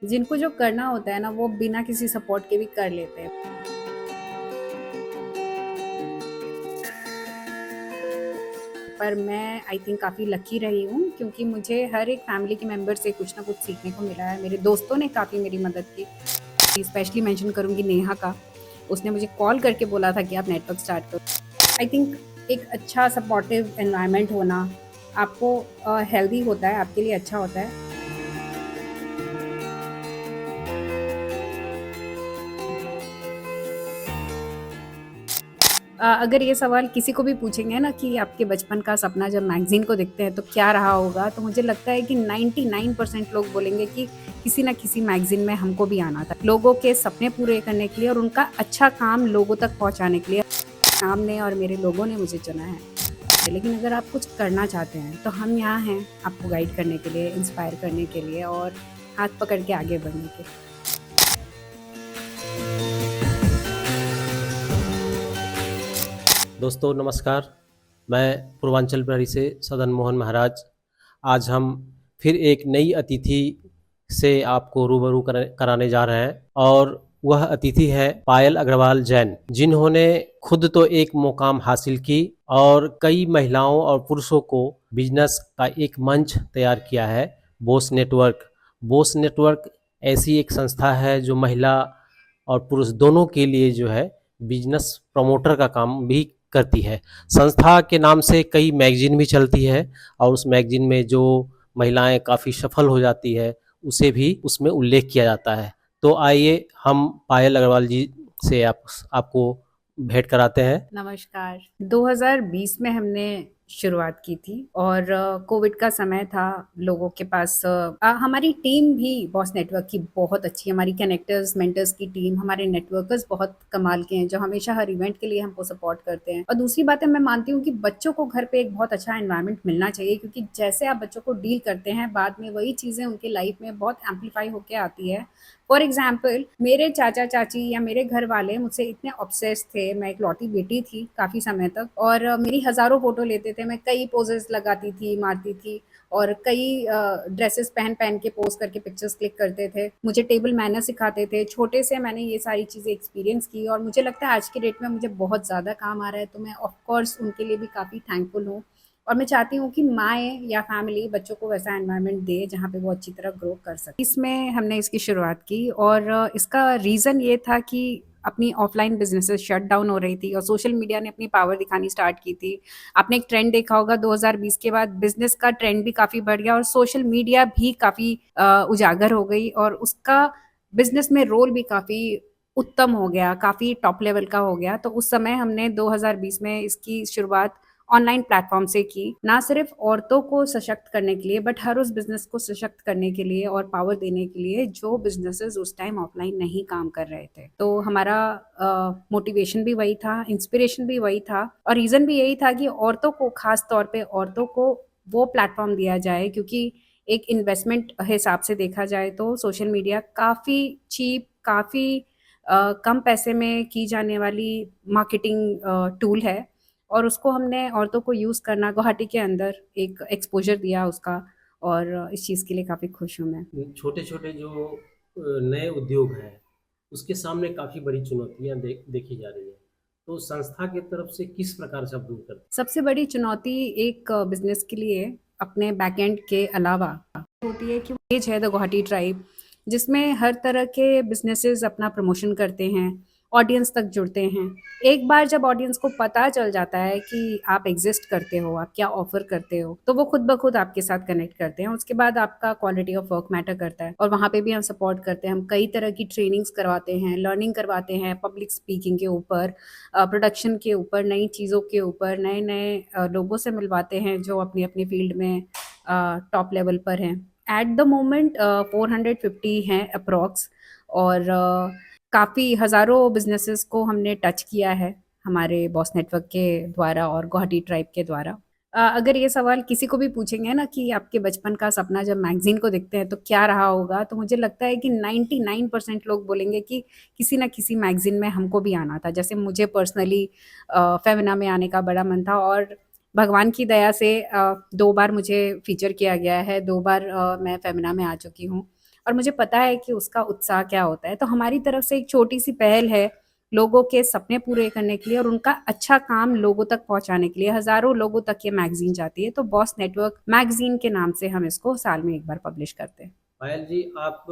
जिनको जो करना होता है ना, वो बिना किसी सपोर्ट के भी कर लेते हैं। पर मैं आई थिंक काफ़ी लकी रही हूँ क्योंकि मुझे हर एक फैमिली के मेंबर से कुछ ना कुछ सीखने को मिला है। मेरे दोस्तों ने काफ़ी मेरी मदद की। स्पेशली मेंशन करूँगी नेहा का। उसने मुझे कॉल करके बोला था कि आप नेटवर्क स्टार्ट करो। आई थिंक एक अच्छा सपोर्टिव एनवायरनमेंट होना आपको हेल्दी होता है, आपके लिए अच्छा होता है। अगर ये सवाल किसी को भी पूछेंगे ना कि आपके बचपन का सपना जब मैगज़ीन को देखते हैं तो क्या रहा होगा? तो मुझे लगता है कि 99% लोग बोलेंगे कि किसी न किसी मैगज़ीन में हमको भी आना था। लोगों के सपने पूरे करने के लिए और उनका अच्छा काम लोगों तक पहुँचाने के लिए नाम ने और मेरे लोगों ने मुझे चुना है। लेकिन अगर आप कुछ करना चाहते हैं तो हम यहाँ हैं आपको गाइड करने के लिए, इंस्पायर करने के लिए और हाथ पकड़ के आगे बढ़ने के लिए। दोस्तों नमस्कार। मैं पूर्वांचल प्रहरी से सदन मोहन महाराज। आज हम फिर एक नई अतिथि से आपको रूबरू कराने जा रहे हैं और वह अतिथि है पायल अग्रवाल जैन, जिन्होंने खुद तो एक मुकाम हासिल की और कई महिलाओं और पुरुषों को बिजनेस का एक मंच तैयार किया है। बोस नेटवर्क। बोस नेटवर्क ऐसी एक संस्था है जो महिला और पुरुष दोनों के लिए जो है बिजनेस प्रमोटर का काम भी करती है। संस्था के नाम से कई मैगजीन भी चलती है और उस मैगजीन में जो महिलाएं काफ़ी सफल हो जाती है उसे भी उसमें उल्लेख किया जाता है। तो आइए हम पायल अग्रवाल जी से आपको भेंट कराते हैं। नमस्कार। 2020 में हमने शुरुआत की थी और कोविड का समय था। लोगों के पास हमारी टीम भी बॉस नेटवर्क की बहुत अच्छी है। हमारी कनेक्टर्स, मेंटर्स की टीम, हमारे नेटवर्कर्स बहुत कमाल के हैं जो हमेशा हर इवेंट के लिए हमको सपोर्ट करते हैं। और दूसरी बात है, मैं मानती हूँ कि बच्चों को घर पे एक बहुत अच्छा एनवायरनमेंट मिलना चाहिए क्योंकि जैसे आप बच्चों को डील करते हैं बाद में वही चीज़ें उनके लाइफ में बहुत एम्पलीफाई होके आती है। फॉर एग्जाम्पल, मेरे चाचा चाची या मेरे घर वाले मुझसे इतने ऑब्सेस्ड थे। मैं इकलौती बेटी थी काफ़ी समय तक और मेरी हज़ारों फ़ोटो लेते थे। मैं कई पोजेस लगाती थी, मारती थी और कई ड्रेसेस पहन पहन के पोज करके पिक्चर्स क्लिक करते थे। मुझे टेबल मैनर सिखाते थे। छोटे से मैंने ये सारी चीज़ें एक्सपीरियंस की और मुझे लगता है आज की डेट में मुझे बहुत ज़्यादा काम आ रहा है। तो मैं ऑफ कोर्स उनके लिए भी काफ़ी थैंकफुल हूँ और मैं चाहती हूँ कि माएँ या फैमिली बच्चों को वैसा एनवायरनमेंट दे जहाँ पे वो अच्छी तरह ग्रो कर सके। इसमें हमने इसकी शुरुआत की और इसका रीज़न ये था कि अपनी ऑफलाइन बिजनेसेस शट डाउन हो रही थी और सोशल मीडिया ने अपनी पावर दिखानी स्टार्ट की थी। आपने एक ट्रेंड देखा होगा 2020 के बाद बिजनेस का ट्रेंड भी काफ़ी बढ़ गया और सोशल मीडिया भी काफ़ी उजागर हो गई और उसका बिजनेस में रोल भी काफ़ी उत्तम हो गया, काफ़ी टॉप लेवल का हो गया। तो उस समय हमने 2020 में इसकी शुरुआत ऑनलाइन प्लेटफॉर्म से की। ना सिर्फ औरतों को सशक्त करने के लिए बट हर उस बिजनेस को सशक्त करने के लिए और पावर देने के लिए जो बिजनेसेस उस टाइम ऑफलाइन नहीं काम कर रहे थे। तो हमारा मोटिवेशन भी वही था, इंस्पिरेशन भी वही था और रीज़न भी यही था कि औरतों को, खास तौर पे औरतों को वो प्लेटफॉर्म दिया जाए क्योंकि एक इन्वेस्टमेंट हिसाब से देखा जाए तो सोशल मीडिया काफ़ी चीप, काफ़ी कम पैसे में की जाने वाली मार्केटिंग टूल है और उसको हमने औरतों को यूज़ करना गुवाहाटी के अंदर एक एक्सपोज़र दिया उसका और इस चीज़ के लिए काफ़ी खुश हूँ मैं। छोटे-छोटे जो नए उद्योग हैं, उसके सामने काफ़ी बड़ी चुनौतियाँ देखी जा रही हैं। तो संस्था की तरफ से किस प्रकार से आप दूर करते सबसे बड़ी चुनौती एक बिज़नेस के लिए अपने बैकएंड के अलावा होती है कि पेज है द गुवाहाटी ट्राइब, जिसमें हर तरह के बिज़नेसेस अपना प्रमोशन करते हैं, ऑडियंस तक जुड़ते हैं। एक बार जब ऑडियंस को पता चल जाता है कि आप एग्ज़िस्ट करते हो, आप क्या ऑफ़र करते हो, तो वो खुद ब खुद आपके साथ कनेक्ट करते हैं। उसके बाद आपका क्वालिटी ऑफ वर्क मैटर करता है और वहाँ पे भी हम सपोर्ट करते हैं। हम कई तरह की ट्रेनिंग्स करवाते हैं, लर्निंग करवाते हैं पब्लिक स्पीकिंग के ऊपर, प्रोडक्शन के ऊपर, नई चीज़ों के ऊपर, नए-नए लोगों से मिलवाते हैं जो अपनी-अपनी फ़ील्ड में टॉप लेवल पर हैं। एट द मोमेंट 450 हैं अप्रॉक्स और काफ़ी हज़ारों बिज़नेसेस को हमने टच किया है हमारे बॉस नेटवर्क के द्वारा और गुवाहाटी ट्राइब के द्वारा। अगर ये सवाल किसी को भी पूछेंगे ना कि आपके बचपन का सपना जब मैगज़ीन को देखते हैं तो क्या रहा होगा? तो मुझे लगता है कि 99% लोग बोलेंगे कि किसी न किसी मैगज़ीन में हमको भी आना था। जैसे मुझे पर्सनली फेमिना में आने का बड़ा मन था और भगवान की दया से 2 बार मुझे फ़ीचर किया गया है, 2 बार मैं फेमिना में आ चुकी हूँ और मुझे पता है कि उसका उत्साह क्या होता है। तो हमारी तरफ से एक छोटी-सी पहल है लोगों के सपने पूरे करने के लिए और उनका अच्छा काम लोगों तक पहुँचाने के लिए। हज़ारों लोगों तक ये मैगज़ीन जाती है, तो बॉस नेटवर्क मैगज़ीन के नाम से हम इसको साल में 1 बार पब्लिश करते हैं। पायल जी, आप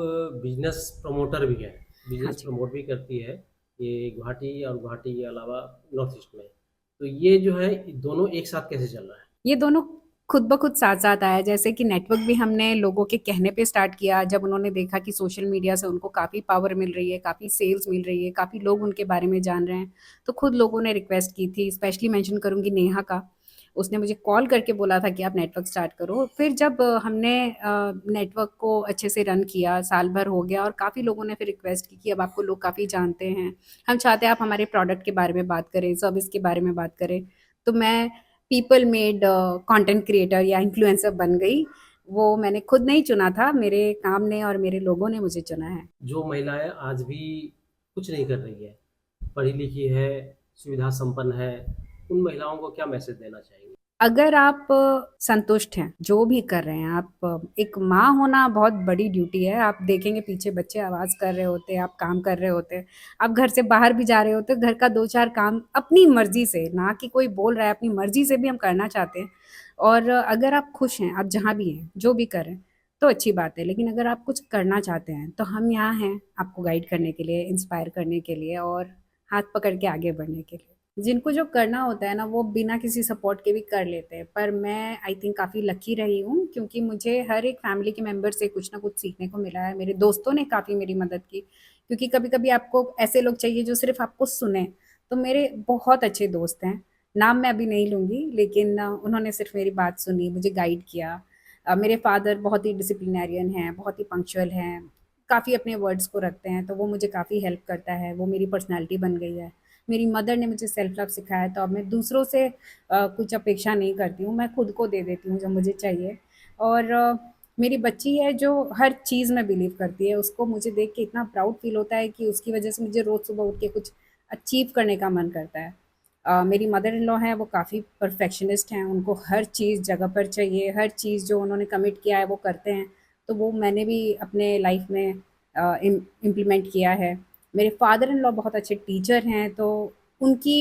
बिजनेस प्रमोटर भी हैं, हाँ बिजनेस जी। प्रमोट भी करती है ये गुवाहाटी और गुवाहाटी के अलावा नॉर्थ ईस्ट में। तो ये जो है दोनों एक साथ कैसे चल रहा है? ये दोनों खुद ब खुद साथ-साथ आया, जैसे कि नेटवर्क भी हमने लोगों के कहने पे स्टार्ट किया, जब उन्होंने देखा कि सोशल मीडिया से उनको काफ़ी पावर मिल रही है, काफ़ी सेल्स मिल रही है, काफ़ी लोग उनके बारे में जान रहे हैं, तो खुद लोगों ने रिक्वेस्ट की थी। स्पेशली मेंशन करूँगी नेहा का, उसने मुझे कॉल करके बोला था कि आप नेटवर्क स्टार्ट करो। फिर जब हमने नेटवर्क को अच्छे से रन किया, साल भर हो गया और काफ़ी लोगों ने फिर रिक्वेस्ट की कि अब आपको लोग काफ़ी जानते हैं, हम चाहते हैं आप हमारे प्रोडक्ट के बारे में बात करें, सर्विस के बारे में बात करें। तो मैं पीपल मेड कंटेंट क्रिएटर या इन्फ्लुएंसर बन गई। वो मैंने खुद नहीं चुना था, मेरे काम ने और मेरे लोगों ने मुझे चुना है। जो महिलाएँ आज भी कुछ नहीं कर रही है, पढ़ी लिखी है, सुविधा संपन्न है, उन महिलाओं को क्या मैसेज देना चाहेंगे? अगर आप संतुष्ट हैं, जो भी कर रहे हैं, आप एक माँ होना बहुत बड़ी ड्यूटी है। आप देखेंगे पीछे बच्चे आवाज़ कर रहे होते हैं, आप काम कर रहे होते हैं, आप घर से बाहर भी जा रहे होते हैं, घर का 2-4 काम अपनी मर्ज़ी से, ना कि कोई बोल रहा है, अपनी मर्ज़ी से भी हम करना चाहते हैं। और अगर आप खुश हैं, आप जहाँ भी हैं, जो भी कर रहे हैं, तो अच्छी बात है। लेकिन अगर आप कुछ करना चाहते हैं, तो हम यहाँ हैं आपको गाइड करने के लिए, इंस्पायर करने के लिए और हाथ पकड़ के आगे बढ़ने के लिए। जिनको जो करना होता है ना, वो बिना किसी सपोर्ट के भी कर लेते हैं। पर मैं आई थिंक काफ़ी लकी रही हूँ क्योंकि मुझे हर एक फैमिली के मेंबर से कुछ ना कुछ सीखने को मिला है। मेरे दोस्तों ने काफ़ी मेरी मदद की क्योंकि कभी-कभी आपको ऐसे लोग चाहिए जो सिर्फ़ आपको सुनें। तो मेरे बहुत अच्छे दोस्त हैं, नाम मैं अभी नहीं लूँगी लेकिन उन्होंने सिर्फ़ मेरी बात सुनी, मुझे गाइड किया। मेरे फ़ादर बहुत ही डिसिप्लिनेरियन हैं, बहुत ही पंक्चुअल हैं, काफ़ी अपने वर्ड्स को रखते हैं, तो वो मुझे काफ़ी हेल्प करता है, वो मेरी पर्सनैलिटी बन गई है। मेरी मदर ने मुझे सेल्फ लव सिखाया तो अब मैं दूसरों से कुछ अपेक्षा नहीं करती हूँ, मैं खुद को दे देती हूँ जो मुझे चाहिए। और मेरी बच्ची है जो हर चीज़ में बिलीव करती है, उसको मुझे देख के इतना प्राउड फ़ील होता है कि उसकी वजह से मुझे रोज़ सुबह उठ के कुछ अचीव करने का मन करता है। मेरी मदर इन लॉ हैं, वो काफ़ी परफेक्शनिस्ट हैं, उनको हर चीज़ जगह पर चाहिए, हर चीज़ जो उन्होंने कमिट किया है वो करते हैं, तो वो मैंने भी अपने लाइफ में इम्प्लीमेंट किया है। मेरे फादर इन लॉ बहुत अच्छे टीचर हैं, तो उनकी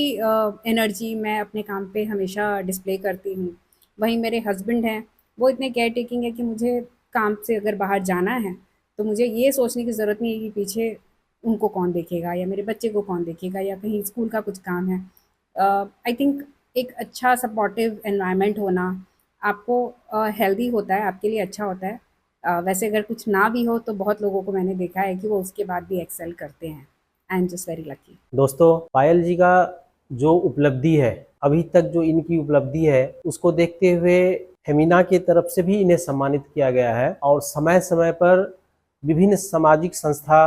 एनर्जी मैं अपने काम पे हमेशा डिस्प्ले करती हूँ। वहीं मेरे हस्बैंड हैं, वो इतने केयर टेकिंग है कि मुझे काम से अगर बाहर जाना है, तो मुझे ये सोचने की ज़रूरत नहीं है कि पीछे उनको कौन देखेगा या मेरे बच्चे को कौन देखेगा या कहीं स्कूल का कुछ काम है। आई थिंक एक अच्छा सपोर्टिव एनवायरनमेंट होना आपको हेल्दी होता है, आपके लिए अच्छा होता है। वैसे अगर कुछ ना भी हो तो बहुत लोगों को मैंने देखा है कि वो उसके बाद भी एक्सेल करते हैं। I am just very lucky. दोस्तों, पायल जी का जो उपलब्धि है, अभी तक जो इनकी उपलब्धि है, उसको देखते हुए फेमिना की तरफ से भी इन्हें सम्मानित किया गया है और समय-समय पर विभिन्न सामाजिक संस्था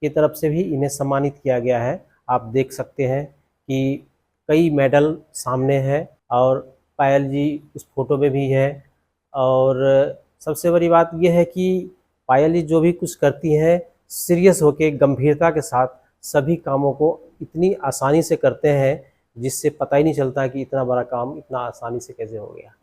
की तरफ से भी इन्हें सम्मानित किया गया है। आप देख सकते हैं कि कई मेडल सामने हैं और पायल जी उस फोटो में भी हैं और सबसे बड़ी बात ये है कि पायल जी जो भी कुछ करती हैं, सीरियस होके गंभीरता के साथ सभी कामों को इतनी आसानी से करते हैं, जिससे पता ही नहीं चलता कि इतना बड़ा काम इतना आसानी से कैसे हो गया।